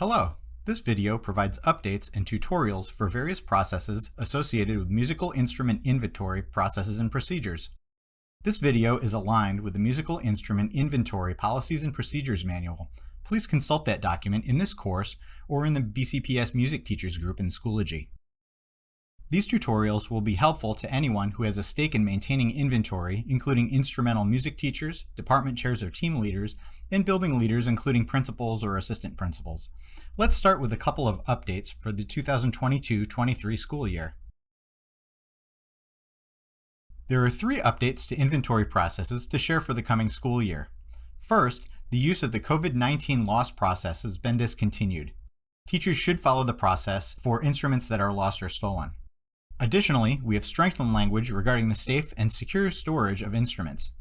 Hello! This video provides updates and tutorials for various processes associated with musical instrument inventory processes and procedures. This video is aligned with the Musical Instrument Inventory Policies and Procedures Manual. Please consult that document in this course or in the BCPS Music Teachers group in Schoology. These tutorials will be helpful to anyone who has a stake in maintaining inventory, including instrumental music teachers, department chairs or team leaders, and building leaders including principals or assistant principals. Let's start with a couple of updates for the 2022-23 school year. There are 3 updates to inventory processes to share for the coming school year. First, the use of the COVID-19 loss process has been discontinued. Teachers should follow the process for instruments that are lost or stolen. Additionally, we have strengthened language regarding the safe and secure storage of instruments.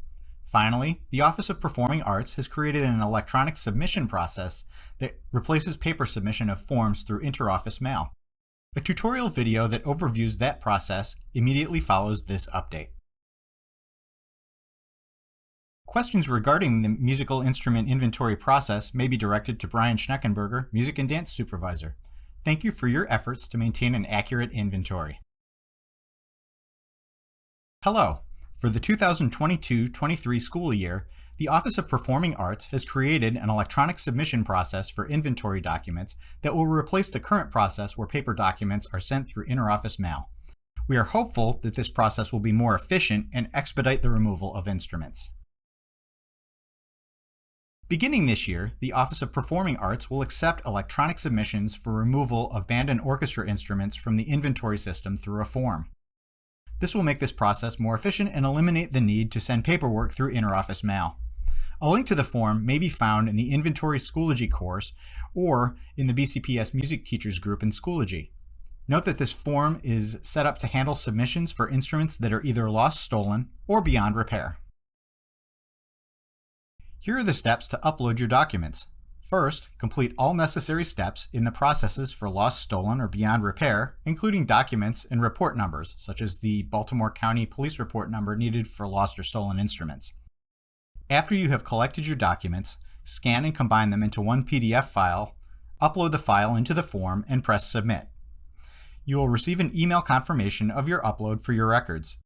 Finally, the Office of Performing Arts has created an electronic submission process that replaces paper submission of forms through interoffice mail. A tutorial video that overviews that process immediately follows this update. Questions regarding the musical instrument inventory process may be directed to Brian Schneckenberger, Music and Dance Supervisor. Thank you for your efforts to maintain an accurate inventory. Hello! For the 2022-23 school year, the Office of Performing Arts has created an electronic submission process for inventory documents that will replace the current process where paper documents are sent through interoffice mail. We are hopeful that this process will be more efficient and expedite the removal of instruments. Beginning this year, the Office of Performing Arts will accept electronic submissions for removal of band and orchestra instruments from the inventory system through a form. This will make this process more efficient and eliminate the need to send paperwork through interoffice mail. A link to the form may be found in the Inventory Schoology course or in the BCPS Music Teachers group in Schoology. Note that this form is set up to handle submissions for instruments that are either lost, stolen, or beyond repair. Here are the steps to upload your documents. First, complete all necessary steps in the processes for lost, stolen, or beyond repair, including documents and report numbers, such as the Baltimore County Police report number needed for lost or stolen instruments. After you have collected your documents, scan and combine them into one PDF file, upload the file into the form, and press Submit. You will receive an email confirmation of your upload for your records.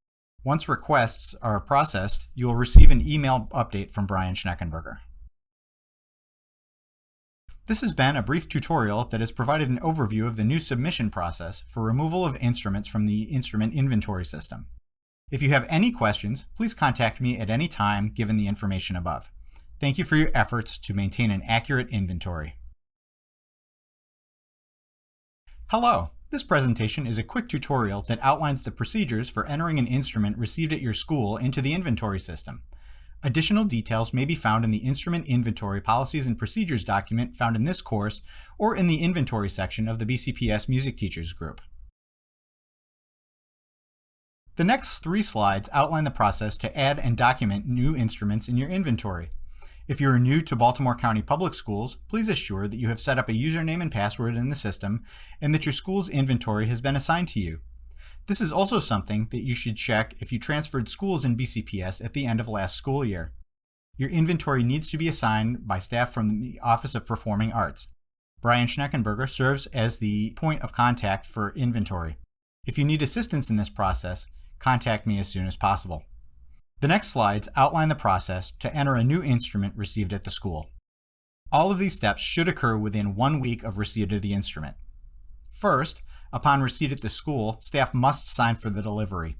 Once requests are processed, you will receive an email update from Brian Schneckenberger. This has been a brief tutorial that has provided an overview of the new submission process for removal of instruments from the instrument inventory system. If you have any questions, please contact me at any time given the information above. Thank you for your efforts to maintain an accurate inventory. Hello! This presentation is a quick tutorial that outlines the procedures for entering an instrument received at your school into the inventory system. Additional details may be found in the Instrument Inventory Policies and Procedures document found in this course or in the Inventory section of the BCPS Music Teachers group. The next 3 slides outline the process to add and document new instruments in your inventory. If you are new to Baltimore County Public Schools, please assure that you have set up a username and password in the system and that your school's inventory has been assigned to you. This is also something that you should check if you transferred schools in BCPS at the end of last school year. Your inventory needs to be assigned by staff from the Office of Performing Arts. Brian Schneckenberger serves as the point of contact for inventory. If you need assistance in this process, contact me as soon as possible. The next slides outline the process to enter a new instrument received at the school. All of these steps should occur within 1 week of receipt of the instrument. First, upon receipt at the school, staff must sign for the delivery.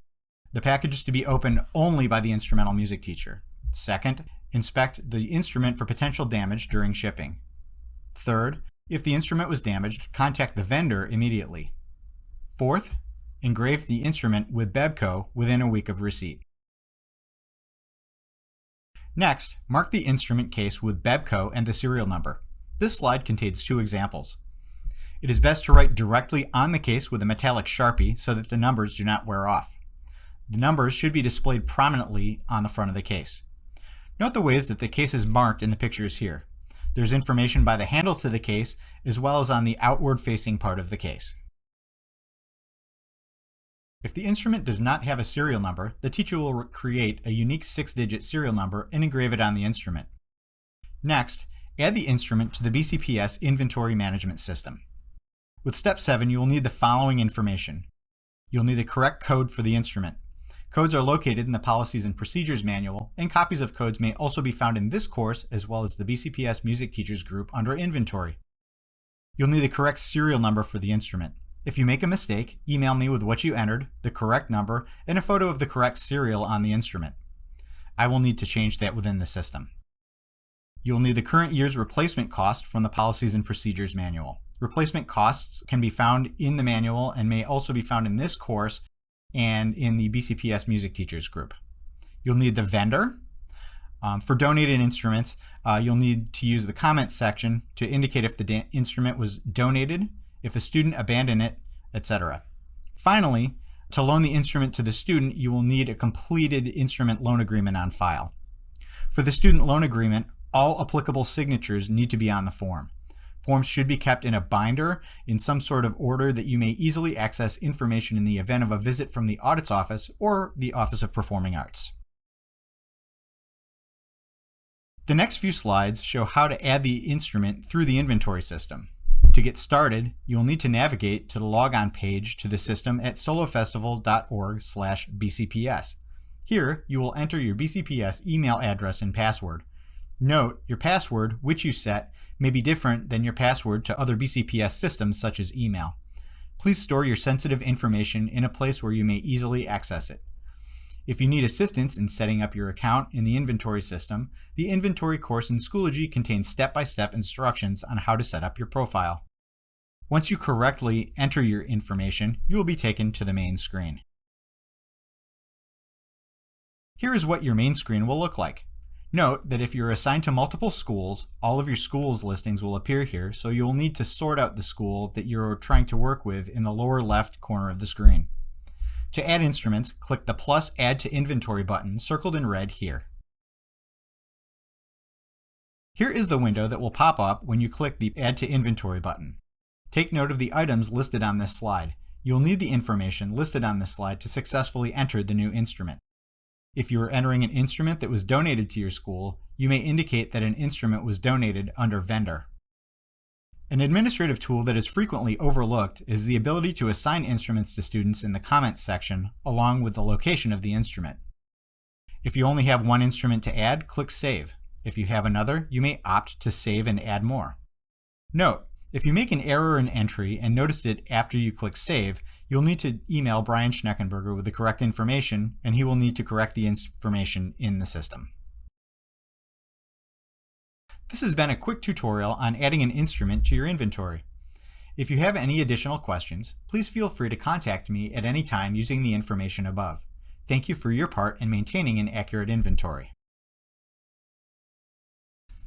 The package is to be opened only by the instrumental music teacher. Second, inspect the instrument for potential damage during shipping. Third, if the instrument was damaged, contact the vendor immediately. Fourth, engrave the instrument with Bebco within a week of receipt. Next, mark the instrument case with Bebco and the serial number. This slide contains 2 examples. It is best to write directly on the case with a metallic Sharpie so that the numbers do not wear off. The numbers should be displayed prominently on the front of the case. Note the ways that the case is marked in the pictures here. There's information by the handle to the case as well as on the outward facing part of the case. If the instrument does not have a serial number, the teacher will create a unique 6-digit serial number and engrave it on the instrument. Next, Add the instrument to the BCPS inventory management system. With Step 7, you will need the following information. You'll need the correct code for the instrument. Codes are located in the Policies and Procedures Manual, and copies of codes may also be found in this course as well as the BCPS Music Teachers group under Inventory. You'll need the correct serial number for the instrument. If you make a mistake, email me with what you entered, the correct number, and a photo of the correct serial on the instrument. I will need to change that within the system. You'll need the current year's replacement cost from the Policies and Procedures Manual. Replacement costs can be found in the manual and may also be found in this course and in the BCPS Music Teachers group. You'll need the vendor. For donated instruments, you'll need to use the comments section to indicate if the instrument was donated, if a student abandoned it, etc. Finally, to loan the instrument to the student, you will need a completed instrument loan agreement on file. For the student loan agreement, all applicable signatures need to be on the form. Forms should be kept in a binder in some sort of order that you may easily access information in the event of a visit from the Audits Office or the Office of Performing Arts. The next few slides show how to add the instrument through the inventory system. To get started, you'll need to navigate to the logon page to the system at solofestival.org/BCPS. Here, you will enter your BCPS email address and password. Note, your password, which you set, may be different than your password to other BCPS systems such as email. Please store your sensitive information in a place where you may easily access it. If you need assistance in setting up your account in the inventory system, the inventory course in Schoology contains step-by-step instructions on how to set up your profile. Once you correctly enter your information, you will be taken to the main screen. Here is what your main screen will look like. Note that if you're assigned to multiple schools, all of your schools listings will appear here, so you will need to sort out the school that you're trying to work with in the lower left corner of the screen. To add instruments, click the plus Add to Inventory button circled in red here. Here is the window that will pop up when you click the Add to Inventory button. Take note of the items listed on this slide. You'll need the information listed on this slide to successfully enter the new instrument. If you are entering an instrument that was donated to your school, you may indicate that an instrument was donated under Vendor. An administrative tool that is frequently overlooked is the ability to assign instruments to students in the comments section along with the location of the instrument. If you only have one instrument to add, click Save. If you have another, you may opt to save and add more. Note, if you make an error in entry and notice it after you click Save, you'll need to email Brian Schneckenberger with the correct information, and he will need to correct the information in the system. This has been a quick tutorial on adding an instrument to your inventory. If you have any additional questions, please feel free to contact me at any time using the information above. Thank you for your part in maintaining an accurate inventory.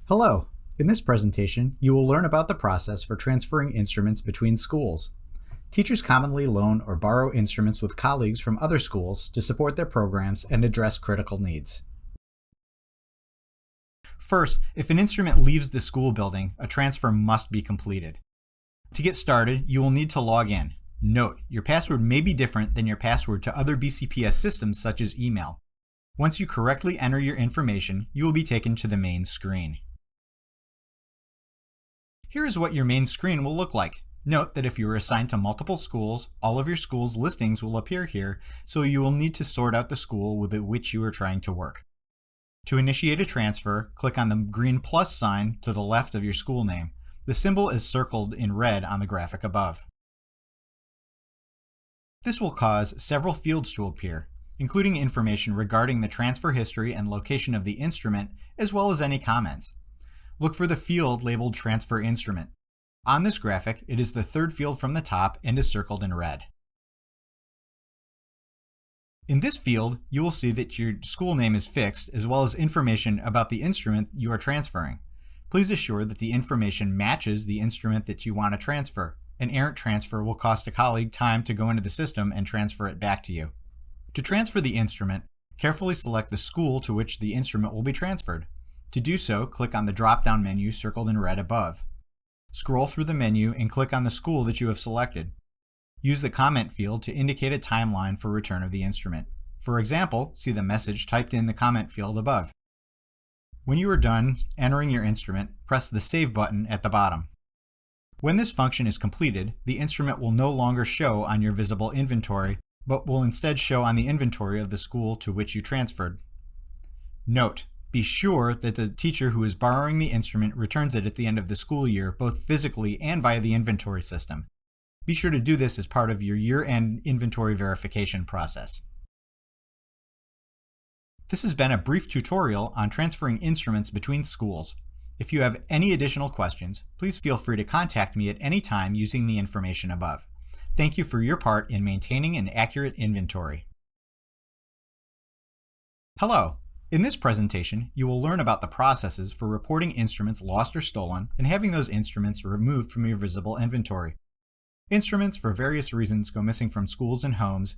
Hello. In this presentation, you will learn about the process for transferring instruments between schools. Teachers commonly loan or borrow instruments with colleagues from other schools to support their programs and address critical needs. First, if an instrument leaves the school building, a transfer must be completed. To get started, you will need to log in. Note, your password may be different than your password to other BCPS systems such as email. Once you correctly enter your information, you will be taken to the main screen. Here is what your main screen will look like. Note that if you are assigned to multiple schools, all of your schools' listings will appear here, so you will need to sort out the school with which you are trying to work. To initiate a transfer, click on the green plus sign to the left of your school name. The symbol is circled in red on the graphic above. This will cause several fields to appear, including information regarding the transfer history and location of the instrument, as well as any comments. Look for the field labeled Transfer Instrument. On this graphic, it is the third field from the top and is circled in red. In this field, you will see that your school name is fixed, as well as information about the instrument you are transferring. Please assure that the information matches the instrument that you want to transfer. An errant transfer will cost a colleague time to go into the system and transfer it back to you. To transfer the instrument, carefully select the school to which the instrument will be transferred. To do so, click on the drop-down menu circled in red above. Scroll through the menu and click on the school that you have selected. Use the comment field to indicate a timeline for return of the instrument. For example, see the message typed in the comment field above. When you are done entering your instrument, press the Save button at the bottom. When this function is completed, the instrument will no longer show on your visible inventory, but will instead show on the inventory of the school to which you transferred. Note: be sure that the teacher who is borrowing the instrument returns it at the end of the school year, both physically and via the inventory system. Be sure to do this as part of your year-end inventory verification process. This has been a brief tutorial on transferring instruments between schools. If you have any additional questions, please feel free to contact me at any time using the information above. Thank you for your part in maintaining an accurate inventory. Hello! In this presentation, you will learn about the processes for reporting instruments lost or stolen and having those instruments removed from your visible inventory. Instruments for various reasons go missing from schools and homes,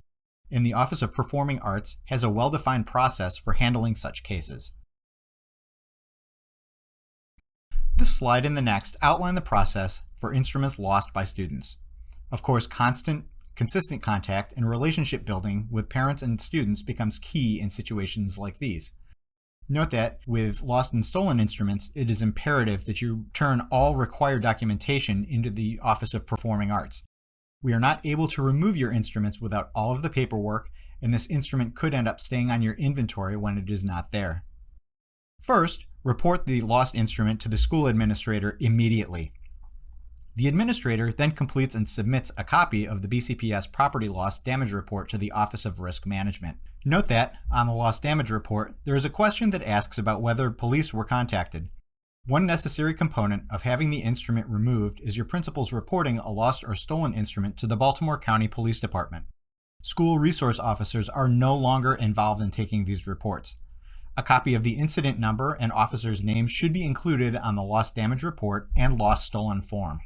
and the Office of Performing Arts has a well-defined process for handling such cases. This slide and the next outline the process for instruments lost by students. Of course, consistent contact and relationship building with parents and students becomes key in situations like these. Note that with lost and stolen instruments, it is imperative that you turn all required documentation into the Office of Performing Arts. We are not able to remove your instruments without all of the paperwork, and this instrument could end up staying on your inventory when it is not there. First, report the lost instrument to the school administrator immediately. The administrator then completes and submits a copy of the BCPS Property Loss Damage Report to the Office of Risk Management. Note that, on the Loss Damage Report, there is a question that asks about whether police were contacted. One necessary component of having the instrument removed is your principals reporting a lost or stolen instrument to the Baltimore County Police Department. School resource officers are no longer involved in taking these reports. A copy of the incident number and officer's name should be included on the Lost Damage Report and Lost Stolen form.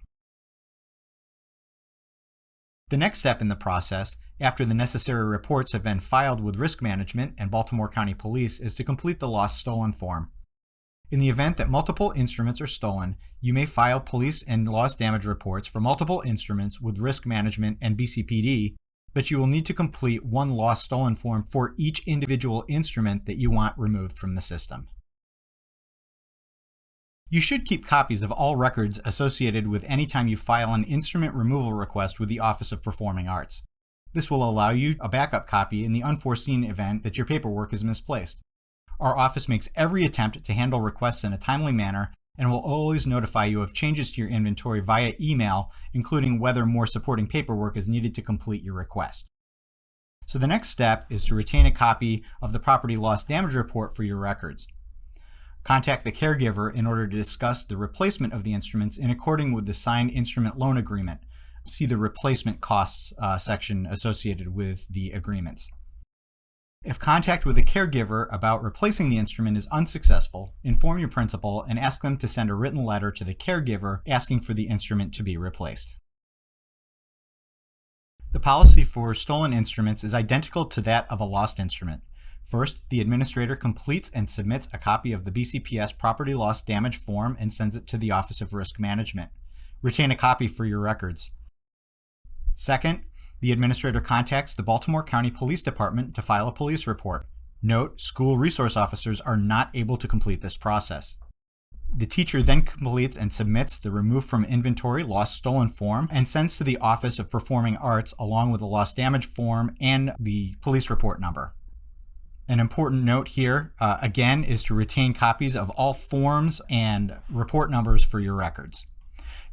The next step in the process, after the necessary reports have been filed with Risk Management and Baltimore County Police, is to complete the Lost Stolen form. In the event that multiple instruments are stolen, you may file police and lost damage reports for multiple instruments with Risk Management and BCPD, but you will need to complete one Lost Stolen form for each individual instrument that you want removed from the system. You should keep copies of all records associated with any time you file an instrument removal request with the Office of Performing Arts. This will allow you a backup copy in the unforeseen event that your paperwork is misplaced. Our office makes every attempt to handle requests in a timely manner and will always notify you of changes to your inventory via email, including whether more supporting paperwork is needed to complete your request. So the next step is to retain a copy of the Property Loss Damage Report for your records. Contact the caregiver in order to discuss the replacement of the instruments in accordance with the signed instrument loan agreement. See the replacement costs section associated with the agreements. If contact with the caregiver about replacing the instrument is unsuccessful, inform your principal and ask them to send a written letter to the caregiver asking for the instrument to be replaced. The policy for stolen instruments is identical to that of a lost instrument. First, the administrator completes and submits a copy of the BCPS Property Loss Damage form and sends it to the Office of Risk Management. Retain a copy for your records. Second, the administrator contacts the Baltimore County Police Department to file a police report. Note, school resource officers are not able to complete this process. The teacher then completes and submits the Removed from Inventory Lost Stolen form and sends to the Office of Performing Arts along with the lost damage form and the police report number. An important note here, again, is to retain copies of all forms and report numbers for your records.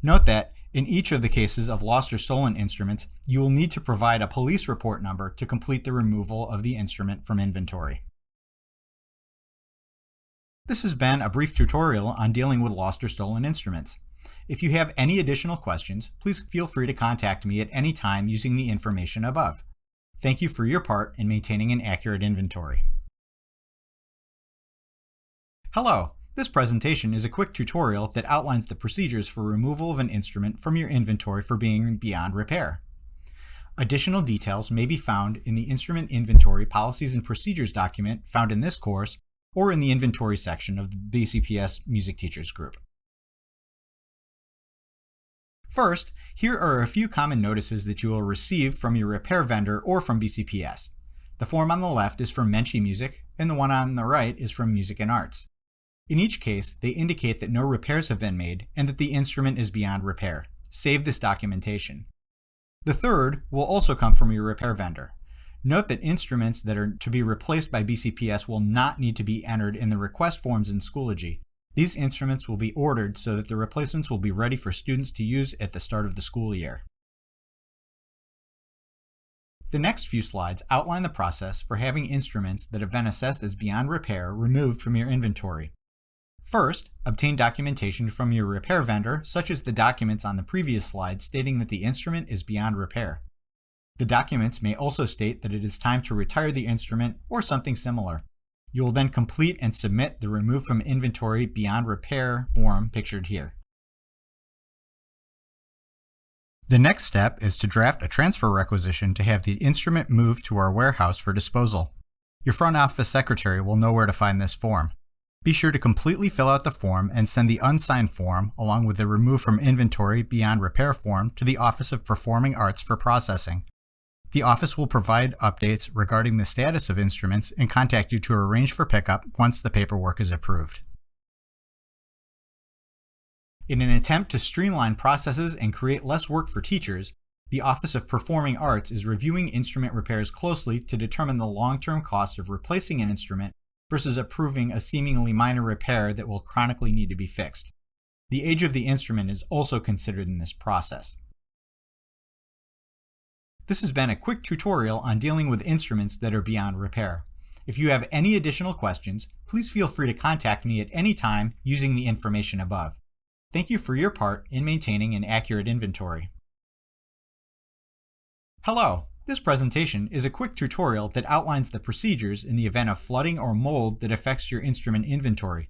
Note that in each of the cases of lost or stolen instruments, you will need to provide a police report number to complete the removal of the instrument from inventory. This has been a brief tutorial on dealing with lost or stolen instruments. If you have any additional questions, please feel free to contact me at any time using the information above. Thank you for your part in maintaining an accurate inventory. Hello! This presentation is a quick tutorial that outlines the procedures for removal of an instrument from your inventory for being beyond repair. Additional details may be found in the Instrument Inventory Policies and Procedures document found in this course or in the Inventory section of the BCPS Music Teachers Group. First, here are a few common notices that you will receive from your repair vendor or from BCPS. The form on the left is from Menchie Music, and the one on the right is from Music and Arts. In each case, they indicate that no repairs have been made and that the instrument is beyond repair. Save this documentation. The third will also come from your repair vendor. Note that instruments that are to be replaced by BCPS will not need to be entered in the request forms in Schoology. These instruments will be ordered so that the replacements will be ready for students to use at the start of the school year. The next few slides outline the process for having instruments that have been assessed as beyond repair removed from your inventory. First, obtain documentation from your repair vendor, such as the documents on the previous slide stating that the instrument is beyond repair. The documents may also state that it is time to retire the instrument or something similar. You will then complete and submit the Remove from Inventory Beyond Repair form pictured here. The next step is to draft a transfer requisition to have the instrument moved to our warehouse for disposal. Your front office secretary will know where to find this form. Be sure to completely fill out the form and send the unsigned form along with the Remove from Inventory Beyond Repair form to the Office of Performing Arts for processing. The office will provide updates regarding the status of instruments and contact you to arrange for pickup once the paperwork is approved. In an attempt to streamline processes and create less work for teachers, the Office of Performing Arts is reviewing instrument repairs closely to determine the long-term cost of replacing an instrument versus approving a seemingly minor repair that will chronically need to be fixed. The age of the instrument is also considered in this process. This has been a quick tutorial on dealing with instruments that are beyond repair. If you have any additional questions, please feel free to contact me at any time using the information above. Thank you for your part in maintaining an accurate inventory. Hello! This presentation is a quick tutorial that outlines the procedures in the event of flooding or mold that affects your instrument inventory.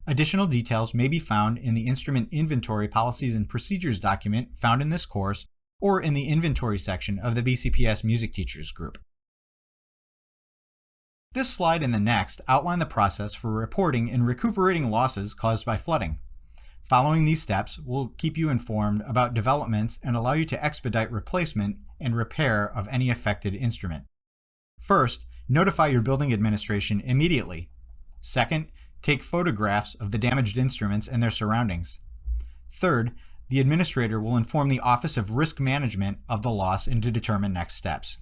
Additional details may be found in the Instrument Inventory Policies and Procedures document found in this course or in the inventory section of the BCPS Music Teachers group. This slide and the next outline the process for reporting and recuperating losses caused by flooding. Following these steps will keep you informed about developments and allow you to expedite replacement and repair of any affected instrument. First, notify your building administration immediately. Second, take photographs of the damaged instruments and their surroundings. Third, the administrator will inform the Office of Risk Management of the loss and to determine next steps.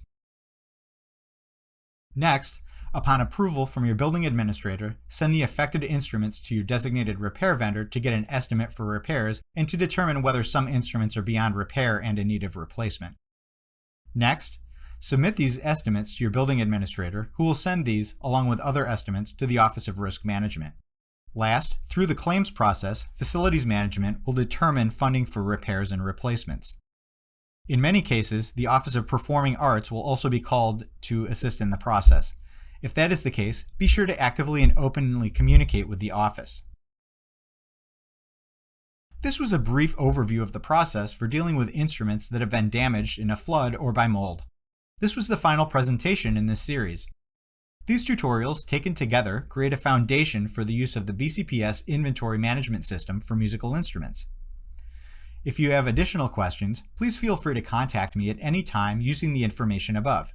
Next, upon approval from your building administrator, send the affected instruments to your designated repair vendor to get an estimate for repairs and to determine whether some instruments are beyond repair and in need of replacement. Next, submit these estimates to your building administrator, who will send these, along with other estimates, to the Office of Risk Management. Last, through the claims process, Facilities Management will determine funding for repairs and replacements. In many cases, the Office of Performing Arts will also be called to assist in the process. If that is the case, be sure to actively and openly communicate with the office. This was a brief overview of the process for dealing with instruments that have been damaged in a flood or by mold. This was the final presentation in this series. These tutorials, taken together, create a foundation for the use of the BCPS Inventory Management System for musical instruments. If you have additional questions, please feel free to contact me at any time using the information above.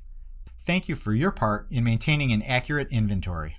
Thank you for your part in maintaining an accurate inventory.